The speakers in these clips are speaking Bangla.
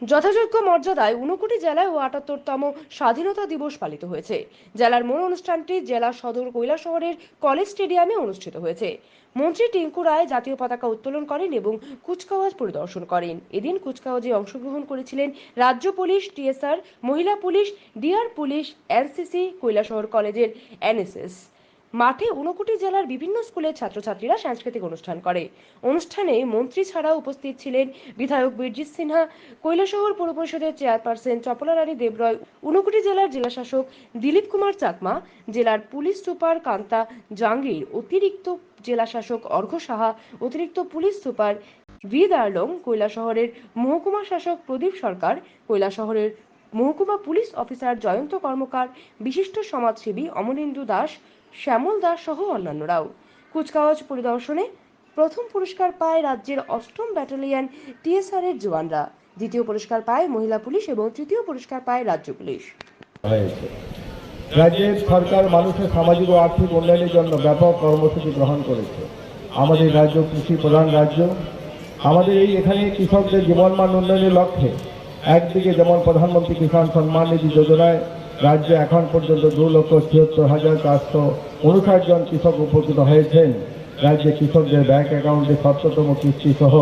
যথাযোগ্য মর্যাদায় 59 জেলায় ও 78তম স্বাধীনতা দিবস পালিত হয়েছে। জেলার মূল অনুষ্ঠানটি জেলা সদর কৈলাসহরের কলেজ স্টেডিয়ামে অনুষ্ঠিত হয়েছে। মন্ত্রী টিঙ্কু রায় জাতীয় পতাকা উত্তোলন করেন এবং কুচকাওয়াজ পরিদর্শন করেন। এদিন কুচকাওয়াজে অংশগ্রহণ করেছিলেন রাজ্য পুলিশ, টিএসআর, মহিলা police, DR police, NCC, Kailashahar কলেজের এনএসএস। মাঠে 59 জেলার বিভিন্ন স্কুলের ছাত্রছাত্রীরা সাংস্কৃতিক অনুষ্ঠান করে। অনুষ্ঠানে মন্ত্রী ছাড়াও উপস্থিত ছিলেন বিধায়ক বীরজিৎ সিনহা, কৈলাসহর পৌর পরিষদের চেয়ারপারসন চপলা রানী দেবরয়, 59 জেলার জেলাশাসক দিলীপ কুমার চাকমা, জেলার পুলিশ সুপার কান্তা জাঙ্গির, অতিরিক্ত জেলাশাসক অর্ঘ্য সাহা, অতিরিক্ত পুলিশ সুপার ভি দার্লং, কৈলাসহরের মহকুমা শাসক প্রদীপ সরকার, কৈলাসহরের মহকুমা পুলিশ অফিসার জয়ন্ত কর্মকার, বিশিষ্ট সমাজসেবী অমলেন্দু দাস, শ্যামল দাস সহ অন্যান্যরাও। কুচকাওয়াজ পরিদর্শনে প্রথম পুরস্কার পায় রাজ্যের 8ম ব্যাটালিয়ন টিএসআর এর জওয়ানরা, দ্বিতীয় পুরস্কার পায় মহিলা পুলিশ এবং তৃতীয় পুরস্কার পায় রাজ্য পুলিশ। রাজ্যের সরকার মানুষের সামাজিক ও আর্থিক উন্নয়নের জন্য ব্যাপক কর্মসূচি গ্রহণ করেছে। আমাদের রাজ্য কৃষি প্রধান রাজ্য। আমাদের এখানে কৃষকদের জীবনমান উন্নয়নের লক্ষ্যে একদিকে যেমন প্রধানমন্ত্রী কিষাণ সম্মান নিধি যোজনায় রাজ্যে এখন পর্যন্ত 2,76,459 জন কৃষক উপকৃত হয়েছেন। রাজ্যে কৃষকদের ব্যাংক অ্যাকাউন্টে 17তম কিস্তি সহ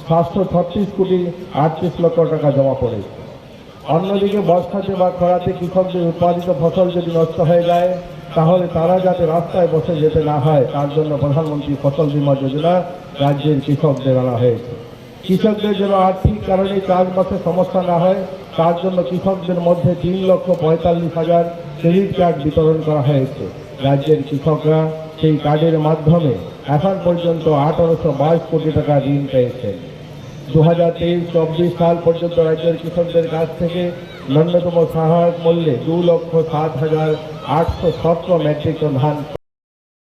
736 কোটি 38 লক্ষ টাকা জমা পড়েছে। অন্যদিকে বর্ষাতে বা খরাতে কৃষকদের উৎপাদিত ফসল যদি নষ্ট হয়ে যায় তাহলে তারা যাতে রাস্তায় বসে যেতে না হয় তার জন্য প্রধানমন্ত্রী ফসল বীমা যোজনা রাজ্যের কৃষকদের আনা হয়েছে। কৃষকদের যেন আর্থিক কারণে চাষবাসে সমস্যা না হয় তার জন্য কৃষকদের মধ্যে 3,45,000 ক্রেডিট কার্ড বিতরণ করা হয়েছে। রাজ্যের কৃষকরা সেই কার্ডের মাধ্যমে এখন পর্যন্ত 1822 কোটি টাকা ঋণ পেয়েছেন। 2023-24 সাল পর্যন্ত রাজ্যের কৃষকদের কাছ থেকে ন্যূনতম সহায়ক মূল্যে 2,07,817 মেট্রিক টন ধান